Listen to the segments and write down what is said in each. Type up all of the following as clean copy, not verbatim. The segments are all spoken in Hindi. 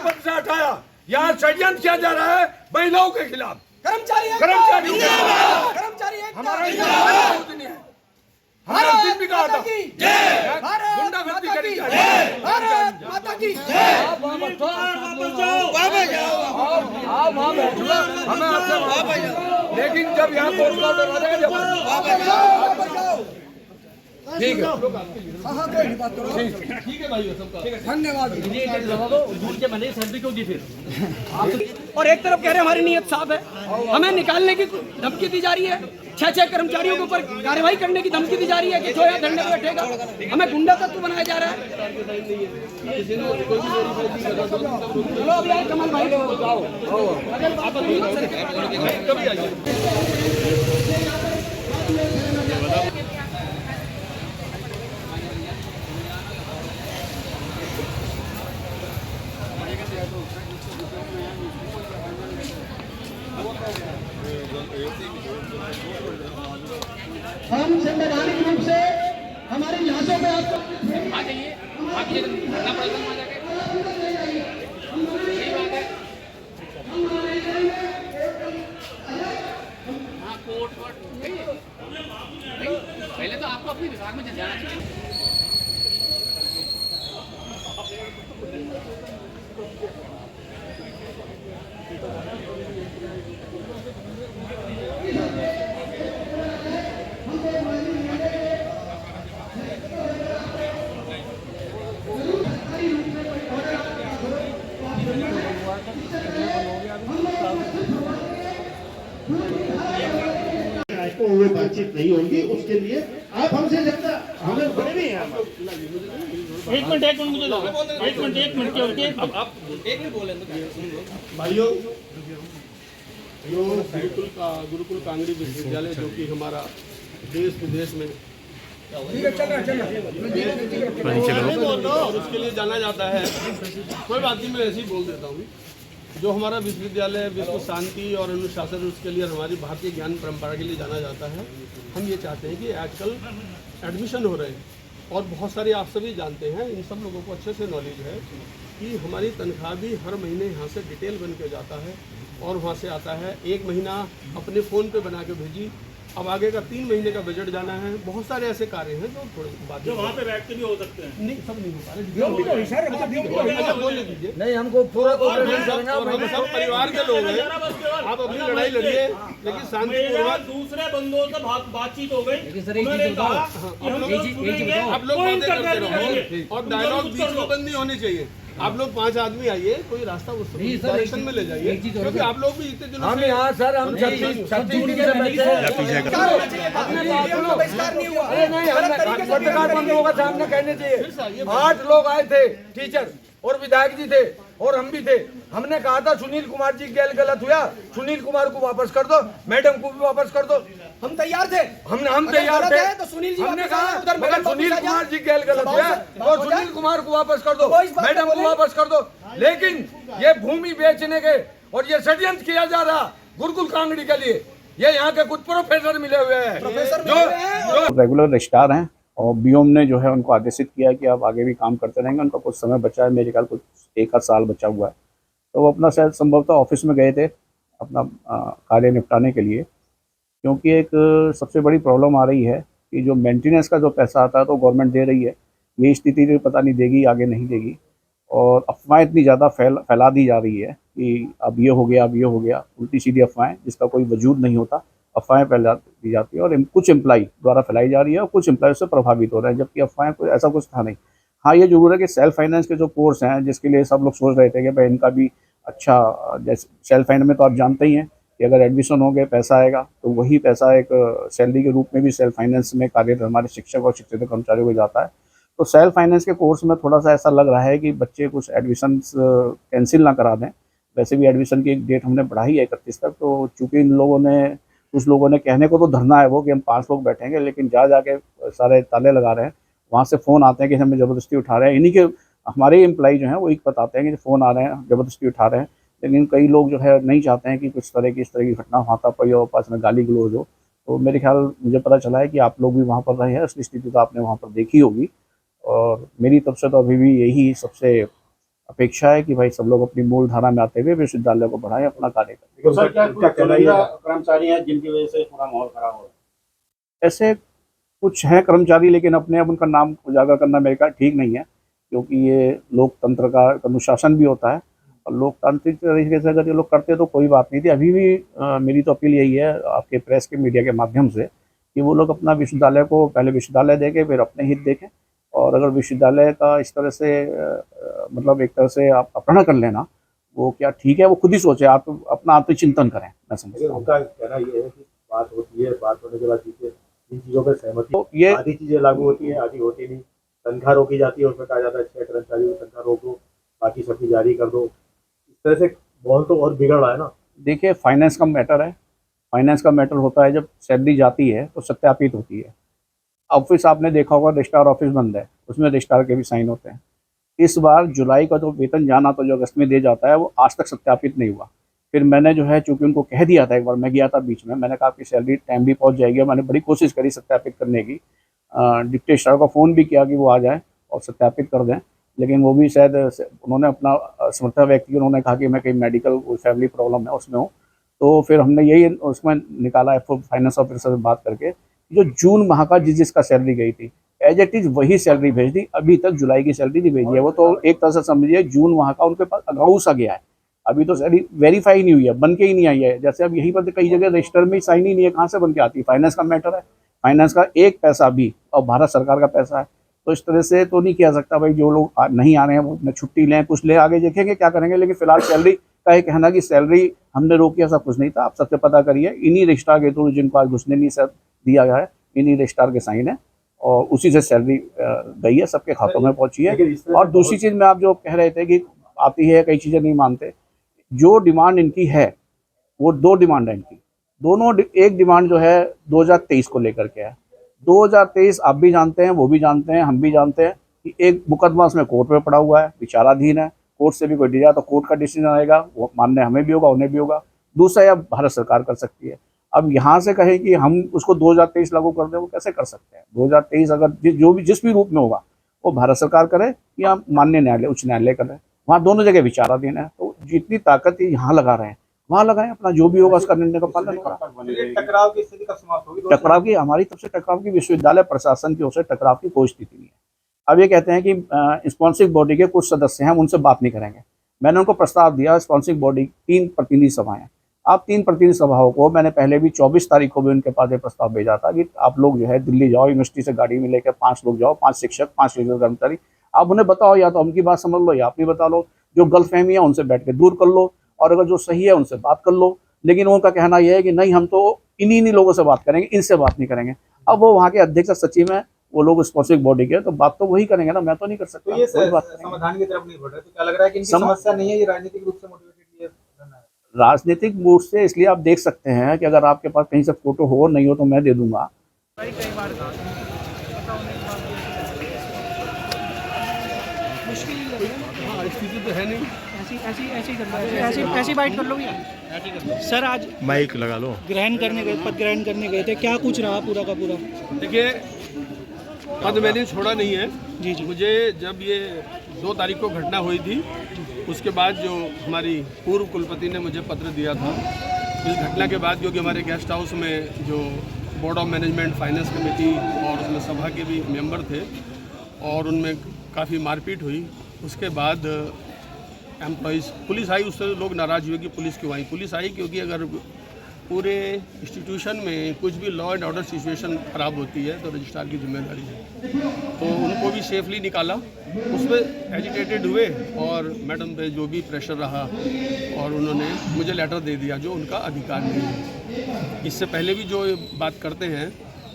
पद से हटाया। यहाँ षड्यंत्र किया जा रहा है महिलाओं के खिलाफ। कर्मचारी हमारा दिन भी कहा था गुंडागर्दी करी लेकिन जब यहाँ कोर्ट का ऑर्डर आ जाएगा ठीक है ठीक है भाई सबका धन्यवाद। और एक तरफ कह रहे हैं हमारी नीयत साफ है, हमें निकालने की धमकी दी जा रही है, 6 कर्मचारियों के ऊपर कार्रवाई करने की धमकी दी जा रही है कि जो यहाँ धरने पर बैठेगा हमें गुंडा तत्व बनाया जा रहा है। चलो अब यार कमल भाई हम संवैधानिक रूप से हमारी लाशों पे आपको आ जाइए, आप ये धरना प्रदर्शन में जाके सही बात है। हाँ कोर्ट पहले तो आपको अपने विभाग में जाना चाहिए। वो बातचीत नहीं होगी, उसके लिए आप हमसे ज्यादा हमें बड़े भी हैं। एक मिनट मुझे दो, एक मिनट अब आप एक मिनट बोले भाइयों, जो गुरुकुल कांगड़ी विश्वविद्यालय जो कि हमारा देश विदेश में और उसके लिए जाना जाता है, कोई बात नहीं, मैं ऐसे ही बोल देता हूँ। जो हमारा विश्वविद्यालय विश्व शांति और अनुशासन, उसके लिए हमारी भारतीय ज्ञान परंपरा के लिए जाना जाता है। हम ये चाहते हैं कि आजकल एडमिशन हो रहे हैं और बहुत सारे आप सभी जानते हैं, इन सब लोगों को अच्छे से नॉलेज है कि हमारी तनख्वाह भी हर महीने यहाँ से डिटेल बन के जाता है और वहाँ से आता है। 1 महीना अपने फ़ोन पे बना के भेजी, अब आगे का 3 महीने का बजट जाना है। बहुत सारे ऐसे कार्य हैं जो थोड़े बाद जो वहाँ पे बैठ के भी हो सकते हैं। नहीं, सब नहीं हो पा रहे। बोलने दीजिए, नहीं हमको पूरा हम सब परिवार के लोग हैं, आप अपनी लड़ाई लड़िए, लेकिन शांतिपूर्वक। दूसरे बंदों से बातचीत हो गई, उन्होंने कहा कि हम लोग सुनेंगे, आप लोग बातें करते रहो और डायलॉग बीच में बंद नहीं होनी चाहिए। आप लोग 5 आदमी आइए, कोई रास्ता उस डायरेक्शन में ले जाइए, क्योंकि आप लोग भी इतने दिनों हम यहाँ सर हम 36 पत्रकार बंधुओं का सामने कहने चाहिए। 8 लोग आए थे, टीचर और विधायक जी थे और हम भी थे। हमने कहा था सुनील कुमार जी गलत हुआ, सुनील कुमार को वापस कर दो, मैडम को भी वापस कर दो। हम तैयार थे, हम तैयार थे, तो सुनील जी हमने कहा उधर मगर सुनील कुमार जी गलत हुआ तो सुनील कुमार को वापस कर दो, मैडम को वापस कर दो। लेकिन ये भूमि बेचने के और ये षड्यंत्र किया जा रहा गुरुकुल कांगड़ी के लिए, ये यहाँ के कुछ प्रोफेसर मिले हुए हैं जो रेगुलर रजिस्ट्रार हैं और बीओम ने जो है उनको आदेशित किया कि आप आगे भी काम करते रहेंगे। उनका कुछ समय बचा है, मेरे ख्याल कुछ 1 आध साल बचा हुआ है, तो वो अपना शायद संभवतः ऑफिस में गए थे अपना कार्य निपटाने के लिए। क्योंकि एक सबसे बड़ी प्रॉब्लम आ रही है कि जो मेंटेनेंस का जो पैसा आता है तो गवर्नमेंट दे रही है, ये स्थिति पता नहीं देगी आगे नहीं देगी। और अफवाहें इतनी ज़्यादा फैला दी जा रही है कि अब ये हो गया, अब ये हो गया, उल्टी सीधी अफवाहें जिसका कोई वजूद नहीं होता, अफवाहें फैला दी जाती है और कुछ एम्प्लॉई द्वारा फैलाई जा रही है और कुछ एम्प्लॉय से प्रभावित हो रहे हैं, जबकि अफवाहें कोई ऐसा कुछ था नहीं। हाँ, ये जरूर है कि सेल्फ फाइनेंस के जो कोर्स हैं जिसके लिए सब लोग सोच रहे थे कि भाई इनका भी अच्छा, जैसे सेल्फ फाइनेंस में तो आप जानते ही हैं कि अगर एडमिशन हो गए पैसा आएगा, तो वही पैसा एक सैलरी के रूप में भी सेल्फ फाइनेंस में कार्यरत हमारे शिक्षक और शिक्षित कर्मचारियों को जाता है। तो सेल्फ फाइनेंस के कोर्स में थोड़ा सा ऐसा लग रहा है कि बच्चे कुछ एडमिशन कैंसिल ना करा दें। वैसे भी एडमिशन की एक डेट हमने बढ़ाई है 31 तक, तो चूँकि कुछ लोगों ने कहने को तो धरना है वो कि हम 5 लोग बैठेंगे, लेकिन जाके सारे ताले लगा रहे हैं। वहाँ से फ़ोन आते हैं कि हमें ज़बरदस्ती उठा रहे हैं, इन्हीं के हमारे एम्प्लॉई जो हैं वो एक बताते हैं कि फ़ोन आ रहे हैं, ज़बरदस्ती उठा रहे हैं। लेकिन कई लोग जो है नहीं चाहते हैं कि कुछ तरह की इस तरह की घटना हाथापाई हो, पास में गाली गलौज हो। तो मेरे ख्याल मुझे पता चला है कि आप लोग भी वहाँ पर रहे हैं, असली स्थिति तो आपने वहाँ पर देखी होगी। और मेरी तरफ से तो अभी भी यही सबसे अपेक्षा है कि भाई सब लोग अपनी मूल धारा में आते हुए विश्वविद्यालय को बढ़ाएं, अपना कार्य करें। तो सर क्या कर्मचारी हैं जिनकी वजह से पूरा माहौल खराब हो रहा है? ऐसे कुछ हैं कर्मचारी, लेकिन अपने अब उनका नाम उजागर करना मेरे ख्याल ठीक नहीं है, क्योंकि ये लोकतंत्र का अनुशासन भी होता है और लोकतांत्रिक तरीके से अगर ये लोग करते तो कोई बात नहीं थी। अभी भी मेरी तो अपील यही है आपके प्रेस के मीडिया के माध्यम से कि वो लोग अपना विश्वविद्यालय को पहले विश्वविद्यालय देखें, फिर अपने हित देखें, और अगर विश्वविद्यालय का इस तरह से मतलब एक तरह से आप अपहरण कर लेना वो क्या ठीक है, वो खुद ही सोचे, आप अपना आत्मचिंतन करें। मैं समझता हूँ उनका कहना ये है कि बात होती है, बात होने के बाद इन चीज़ों पर सहमति, तो ये आधी चीज़ें लागू होती हैं, आधी होती नहीं। तनख्वाह रोकी जाती है, उसमें कहा जाता है 6 कर्मचारियों की तनख्वाह रोक दो, बाकी सबकी जारी कर दो। इस तरह से माहौल तो और बिगड़ रहा है ना। देखिए, फाइनेंस का मैटर है, फाइनेंस का मैटर होता है, जब सैलरी जाती है तो सत्यापित होती है। ऑफिस आपने देखा होगा, रजिस्ट्रार ऑफिस बंद है, उसमें रजिस्ट्रार के भी साइन होते हैं। इस बार जुलाई का जो वेतन जाना तो जो अगस्त में दे जाता है वो आज तक सत्यापित नहीं हुआ। फिर मैंने जो है चूँकि उनको कह दिया था, एक बार मैं गया था बीच में, मैंने कहा आपकी सैलरी टाइम भी पहुंच जाएगी। मैंने बड़ी कोशिश करी सत्यापित करने की, डिप्टी रजिस्ट्रार को फ़ोन भी किया कि वो आ जाए और सत्यापित कर दें, लेकिन वो भी शायद उन्होंने अपना समर्थन व्यक्त किया। उन्होंने कहा कि मैं कहीं मेडिकल फैमिली प्रॉब्लम है उसमें हूँ। तो फिर हमने यही उसमें निकाला है फाइनेंस ऑफिसर से बात करके, जो जून माह का जिसका सैलरी गई थी एज इट इज़ वही सैलरी भेज दी। अभी तक जुलाई की सैलरी नहीं भेजी है। वो तो एक तरह से समझिए जून माह का उनके पास अगाउस आ गया है, अभी तो सैलरी वेरीफाई नहीं हुई है, बन के ही नहीं आई है। जैसे अब यहीं पर कई जगह रजिस्टर में साइन ही नहीं है, कहाँ से बन के आती है? फाइनेंस का मैटर है, फाइनेंस का एक पैसा भी और भारत सरकार का पैसा है, तो इस तरह से तो नहीं किया सकता भाई। जो लोग नहीं आ रहे हैं वो छुट्टी लें, कुछ ले, आगे देखेंगे क्या करेंगे। लेकिन फिलहाल सैलरी का ये कहना कि सैलरी हमने रोकी, ऐसा कुछ नहीं था। आप सबसे पता करिए, इन्हीं रजिस्ट्रार के थ्रू जिनको आज घुसने नहीं सर दिया गया है, इन्हीं रजिस्ट्रार के साइन है और उसी से सैलरी गई है, सबके खातों में पहुंची है। और दूसरी चीज़ में आप जो कह रहे थे कि आती है कई चीज़ें नहीं मानते, जो डिमांड इनकी है वो 2 डिमांड है इनकी, दोनों। एक डिमांड जो है 2023 को लेकर के है। 2023 आप भी जानते हैं, वो भी जानते हैं, हम भी जानते हैं कि एक मुकदमा उसमें कोर्ट में पड़ा हुआ है, विचाराधीन है। कोर्ट से भी कोई डिसीजन तो कोर्ट का डिसीजन आएगा, वो मानने हमें भी होगा, उन्हें भी होगा। दूसरा या भारत सरकार कर सकती है। अब यहाँ से कहें कि हम उसको 2023 लागू कर दें, वो कैसे कर सकते हैं? 2023 अगर जिस भी रूप में होगा वो भारत सरकार करे या माननीय न्यायालय, उच्च न्यायालय करे, वहाँ दोनों जगह विचाराधीन है। तो जितनी ताकत ये यहाँ लगा रहे हैं वहाँ लगाएं, अपना जो भी होगा उसका निर्णय का पालन करें। टकराव की स्थिति कब समाप्त होगी? टकराव की हमारी तरफ से टकराव की विश्वविद्यालय प्रशासन की ओर से टकराव की कोई स्थिति नहीं है। अब ये कहते हैं कि स्पॉन्सरिंग बॉडी के कुछ सदस्य हैं, हम उनसे बात नहीं करेंगे। मैंने उनको प्रस्ताव दिया, स्पॉन्सरिंग बॉडी 3 प्रतिनिधि सभाएं, आप 3 प्रतिनिधि सभाओं को, मैंने पहले भी 24 तारीख को भी उनके पास एक प्रस्ताव भेजा था कि आप लोग जो है दिल्ली जाओ, यूनिवर्सिटी से गाड़ी में लेकर 5 लोग जाओ, 5 शिक्षक, 5 कर्मचारी, आप उन्हें बताओ, या तो उनकी बात समझ लो या आप भी बता लो। जो गलतफहमी है उनसे बैठ के दूर कर लो, और अगर जो सही है उनसे बात कर लो। लेकिन उनका कहना यह है कि नहीं, हम तो इन्हीं लोगों से बात करेंगे, इनसे बात नहीं करेंगे। अब वो वहाँ के अध्यक्ष सचिव हैं, वो लोग स्पॉन्सरिंग बॉडी के, तो बात तो वही करेंगे ना, मैं तो नहीं कर सकता। तो ये समाधान की तरफ नहीं बढ़ रहे, तो क्या लग रहा है कि इनकी समस्या नहीं है, ये राजनीतिक रूप से मोटिवेटेड है? राजनीतिक मूड से इसलिए आप देख सकते हैं कि अगर आपके पास कहीं से फोटो हो नहीं हो तो मैं दे दूंगा। स्थिति तो है नहीं, ऐसी बाइट कर लो सर। आज माइक लगा लो। ग्रहण करने गए, पद ग्रहण करने गए थे, क्या कुछ रहा पूरा का पूरा? देखिए, पद मैंने छोड़ा नहीं है जी। मुझे जब ये 2 तारीख को घटना हुई थी, उसके बाद जो हमारी पूर्व कुलपति ने मुझे पत्र दिया था, इस घटना के बाद, क्योंकि हमारे गेस्ट हाउस में जो board of management, finance committee और उसमें सभा के भी मेंबर थे और उनमें काफ़ी मारपीट हुई। उसके बाद एम्प्लॉइज़, पुलिस आई, उससे लोग नाराज़ हुए कि पुलिस क्यों आई। पुलिस आई क्योंकि अगर पूरे इंस्टीट्यूशन में कुछ भी लॉ एंड ऑर्डर सिचुएशन ख़राब होती है तो रजिस्ट्रार की जिम्मेदारी है। तो उनको भी सेफली निकाला, उसमें एजिटेटेड हुए और मैडम पे जो भी प्रेशर रहा और उन्होंने मुझे लेटर दे दिया, जो उनका अधिकार नहीं है। इससे पहले भी जो बात करते हैं,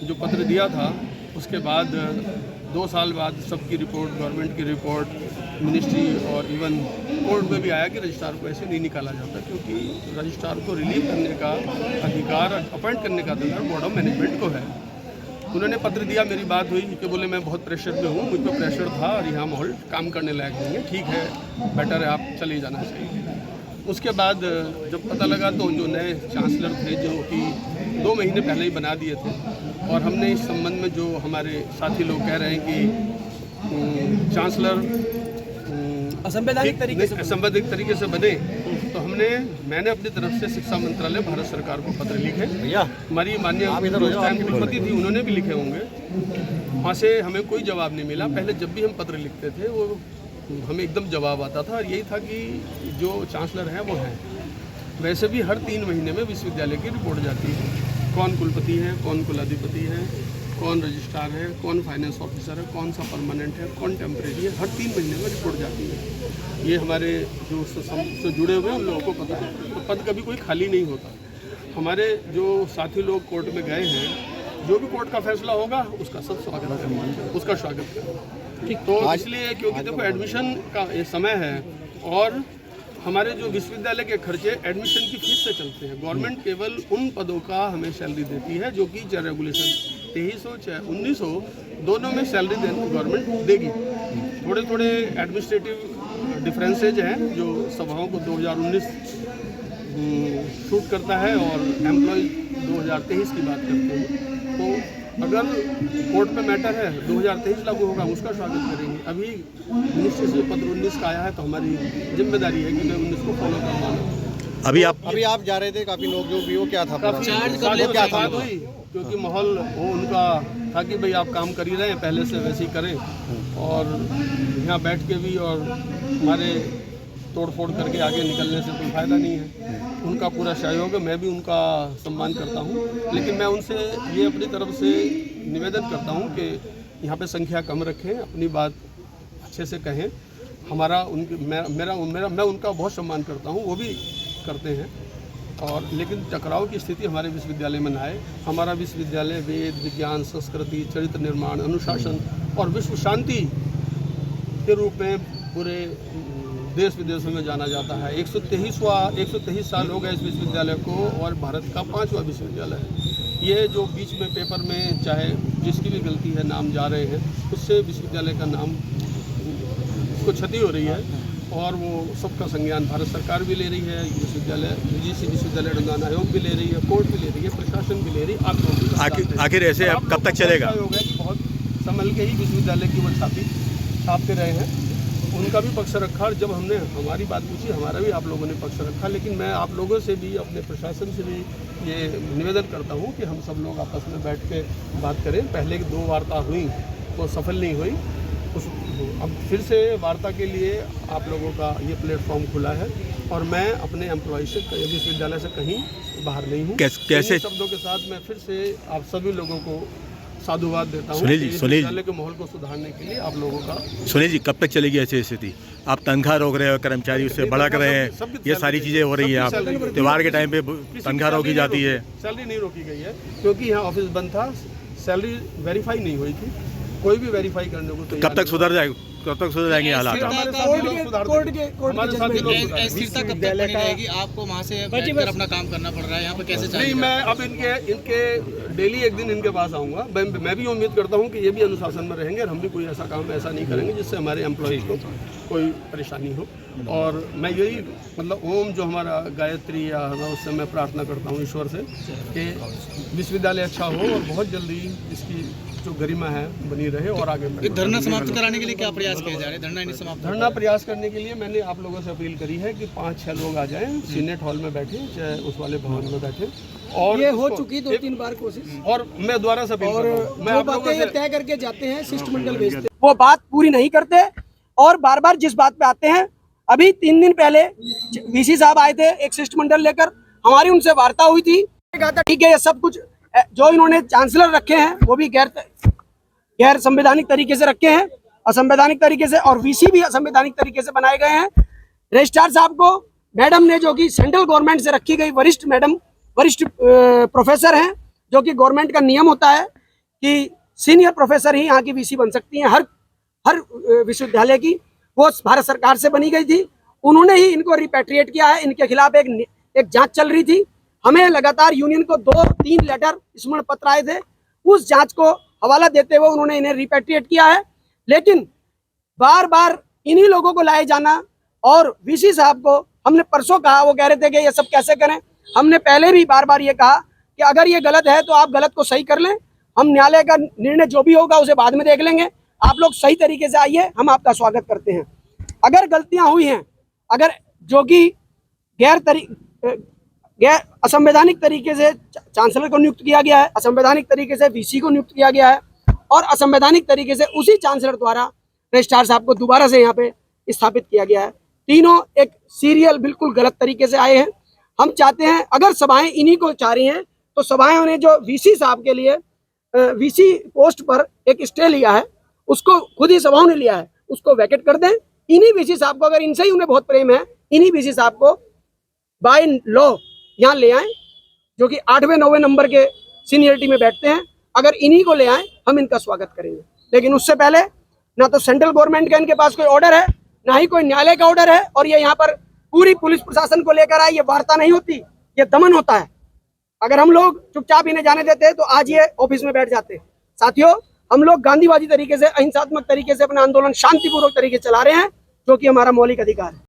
जो पत्र दिया था, उसके बाद 2 साल बाद सबकी रिपोर्ट, गवर्नमेंट की रिपोर्ट, मिनिस्ट्री और इवन कोर्ट में भी आया कि रजिस्ट्रार को ऐसे नहीं निकाला जाता, क्योंकि रजिस्ट्रार को रिलीव करने का अधिकार, अपॉइंट करने का अधिकार बोर्ड ऑफ मैनेजमेंट को है। उन्होंने पत्र दिया, मेरी बात हुई कि बोले मैं बहुत प्रेशर में हूँ, मुझ पर प्रेशर था और यहाँ माहौल काम करने लायक नहीं है, ठीक है, बेटर है, आप चले जाना चाहिए। उसके बाद जब पता लगा तो जो नए चांसलर थे, जो कि 2 महीने पहले ही बना दिए थे, और हमने इस संबंध में जो हमारे साथी लोग कह रहे हैं कि चांसलर असंवैधानिक तरीके से असंवैधानिक तरीके से बने तो मैंने अपनी तरफ से शिक्षा मंत्रालय भारत सरकार को पत्र लिखे। हमारी माननीय कुलपति थी, उन्होंने भी लिखे होंगे। वहाँ से हमें कोई जवाब नहीं मिला। पहले जब भी हम पत्र लिखते थे वो हमें एकदम जवाब आता था और यही था कि जो चांसलर हैं वो हैं। वैसे भी हर 3 महीने में विश्वविद्यालय की रिपोर्ट जाती है, कौन कुलपति है, कौन कुलाधिपति है, कौन रजिस्ट्रार है, कौन फाइनेंस ऑफिसर है, कौन सा परमानेंट है, कौन टेम्परेरी है, हर 3 महीने में रिपोर्ट जाती है। ये हमारे जो से जुड़े हुए हैं उन लोगों को पता है। तो पद कभी कोई खाली नहीं होता। हमारे जो साथी लोग कोर्ट में गए हैं, जो भी कोर्ट का फैसला होगा उसका सब स्वागत करेंगे, उसका स्वागत करेंगे। तो इसलिए क्योंकि देखो एडमिशन का ये समय है और हमारे जो विश्वविद्यालय के खर्चे एडमिशन की फीस से चलते हैं। गवर्नमेंट केवल उन पदों का हमें सैलरी देती है जो कि चाहे रेगुलेशन 23 हो चाहे 19 हो, दोनों में सैलरी गवर्नमेंट देगी। थोड़े थोड़े एडमिनिस्ट्रेटिव डिफरेंसेज हैं जो सभाओं को 2019 शूट करता है और एम्प्लॉय 2023 की बात करते हैं। तो अगर कोर्ट में मैटर है 2023 लागू होगा, उसका स्वागत करेंगे। अभी मिनिस्ट्री से पत्र 19 का आया है तो हमारी जिम्मेदारी है कि मैं 19 को फॉलो करवाना। अभी आप जा रहे थे, काफी लोग जो भी वो क्या था क्या था हुई क्योंकि माहौल वो उनका था कि भाई आप काम कर ही रहे हैं, पहले से वैसे ही करें और यहाँ बैठ के भी और हमारे तोड़ फोड़ करके आगे निकलने से कोई फ़ायदा नहीं है। उनका पूरा सहयोग है, मैं भी उनका सम्मान करता हूँ, लेकिन मैं उनसे ये अपनी तरफ से निवेदन करता हूँ कि यहाँ पे संख्या कम रखें, अपनी बात अच्छे से कहें। हमारा मैं उनका बहुत सम्मान करता हूँ, वो भी करते हैं और लेकिन टकराव की स्थिति हमारे विश्वविद्यालय में ना आए। हमारा विश्वविद्यालय वेद, विज्ञान, संस्कृति, चरित्र निर्माण, अनुशासन और विश्व शांति के रूप में पूरे देश विदेशों में जाना जाता है। 123 साल हो गए इस विश्वविद्यालय को और भारत का 5वां विश्वविद्यालय है। ये जो बीच में पेपर में चाहे जिसकी भी गलती है नाम जा रहे हैं, उससे विश्वविद्यालय का नाम को क्षति हो रही है और वो सबका संज्ञान भारत सरकार भी ले रही है, विश्वविद्यालय UGC विश्वविद्यालय अनुदान आयोग भी ले रही है, कोर्ट भी ले रही है, प्रशासन भी ले रही है। आप लोग आखिर ऐसे अब कब तक चलेगा? हो गया कि बहुत संभल के ही विश्वविद्यालय की वो छापते रहे हैं, उनका भी पक्ष रखा और जब हमने हमारी बात पूछी हमारा भी आप लोगों ने पक्ष रखा। लेकिन मैं आप लोगों से भी अपने प्रशासन से भी ये निवेदन करता हूँ कि हम सब लोग आपस में बैठ के बात करें। पहले की 2 वार्ता हुई वो सफल नहीं हुई, अब फिर से वार्ता के लिए आप लोगों का ये प्लेटफॉर्म खुला है और मैं अपने एम्प्लॉय से विश्वविद्यालय से कहीं बाहर नहीं हूँ। कैसे शब्दों के साथ मैं फिर से आप सभी लोगों को साधुवाद देता हूँ। सुनील के माहौल को सुधारने के लिए आप लोगों का। सुनील जी, कब तक चलेगी ऐसी स्थिति? आप तनख्वाह रोक रहे हो, कर्मचारी उससे बड़ा कर रहे हैं, ये सारी चीज़ें हो रही हैं। आप त्यौहार के टाइम पे तनख्वाह रोकी जाती है। सैलरी नहीं रोकी गई है क्योंकि यहाँ ऑफिस बंद था, सैलरी वेरीफाई नहीं हुई थी, कोई भी वेरीफाई करने को तैयार। कब तक सुधर जाएंगे हालात? स्थिरता कब तक बनी रहेगी? आपको वहाँ से बैठकर अपना काम करना पड़ रहा है, यहाँ पे कैसे नहीं, मैं अब इनके डेली एक दिन इनके पास आऊँगा। मैं भी उम्मीद करता हूँ कि ये भी अनुशासन में रहेंगे और हम भी कोई ऐसा काम ऐसा नहीं करेंगे जिससे हमारे एम्प्लॉयज़ को कोई परेशानी हो। और मैं यही मतलब ओम जो हमारा गायत्री या उससे मैं प्रार्थना करता हूँ ईश्वर से कि विश्वविद्यालय अच्छा हो और बहुत जल्दी इसकी जो गरिमा है बनी रहे और आगे बढ़े। धरना समाप्त कराने के लिए क्या प्रयास किए जा रहे हैं? धरना प्रयास करने के लिए मैंने आप लोगों से अपील करी है कि 5-6 लोग आ जाएं, सीनेट हॉल में बैठे चाहे उस वाले भवन में बैठे। और ये हो चुकी 2-3 बार कोशिश और मैं दोबारा से अपील कर रहा हूं। मैं जो आप लोगों बातें से तय करके जाते हैं, शिष्टमंडल भेजते, वो बात पूरी नहीं करते और बार बार जिस बात पे आते हैं। अभी 3 दिन पहले VC साहब आए थे एक शिष्टमंडल लेकर, हमारी उनसे वार्ता हुई थी। कहा था ठीक है, ये सब कुछ जो इन्होंने चांसलर रखे हैं वो भी गैर संवैधानिक तरीके से रखे हैं, असंवैधानिक तरीके से, और VC भी असंवैधानिक तरीके से बनाए गए हैं। रजिस्ट्रार साहब को मैडम ने, जो कि सेंट्रल गवर्नमेंट से रखी गई वरिष्ठ प्रोफेसर हैं, जो कि गवर्नमेंट का नियम होता है कि सीनियर प्रोफेसर ही यहाँ की VC बन सकती हैं हर विश्वविद्यालय की, वो भारत सरकार से बनी गई थी। उन्होंने ही इनको रिपैट्रिएट किया है। इनके खिलाफ एक जांच चल रही थी। हमें लगातार यूनियन को 2-3 लेटर स्मरण पत्र आए थे, उस जांच को हवाला देते हुए उन्होंने इन्हें रिपैट्रिएट किया है। लेकिन बार बार इन्हीं लोगों को लाए जाना, और VC साहब को हमने परसों कहा, वो कह रहे थे कि ये सब कैसे करें। हमने पहले भी बार बार ये कहा कि अगर ये गलत है तो आप गलत को सही कर लें, हम न्यायालय का निर्णय जो भी होगा उसे बाद में देख लेंगे, आप लोग सही तरीके से आइए, हम आपका स्वागत करते हैं। अगर गलतियां हुई हैं, अगर जो कि गैर असंवैधानिक तरीके से चांसलर को नियुक्त किया गया है, असंवैधानिक तरीके से वीसी को नियुक्त किया गया है और असंवैधानिक तरीके से उसी चांसलर द्वारा रजिस्ट्रार साहब को दोबारा से यहाँ पे स्थापित किया गया है। तीनों एक सीरियल बिल्कुल गलत तरीके से आए हैं। हम चाहते हैं अगर सभाएं इन्हीं को चाह रही हैं तो सभाएं उन्हें जो वीसी साहब के लिए वीसी पोस्ट पर एक स्टे लिया है उसको खुद ही सभाओं ने लिया है, उसको वैकेट कर दें। इन्हीं वीसी साहब को, अगर इनसे ही उन्हें बहुत प्रेम है, इन्हीं वीसी साहब को बाय लॉ यहाँ ले आए, जो कि 8वें 9वें नंबर के सीनियरिटी में बैठते हैं। अगर इन्हीं को ले आए हम इनका स्वागत करेंगे, लेकिन उससे पहले ना तो सेंट्रल गवर्नमेंट का इनके पास कोई ऑर्डर है, ना ही कोई न्यायालय का ऑर्डर है, और ये यहाँ पर पूरी पुलिस प्रशासन को लेकर आए। ये वार्ता नहीं होती, ये दमन होता है। अगर हम लोग चुपचाप इन्हें जाने देते तो आज ये ऑफिस में बैठ जाते। साथियों, हम लोग गांधीवादी तरीके से, अहिंसात्मक तरीके से अपना आंदोलन शांतिपूर्वक तरीके से चला रहे हैं, जो कि हमारा मौलिक अधिकार है।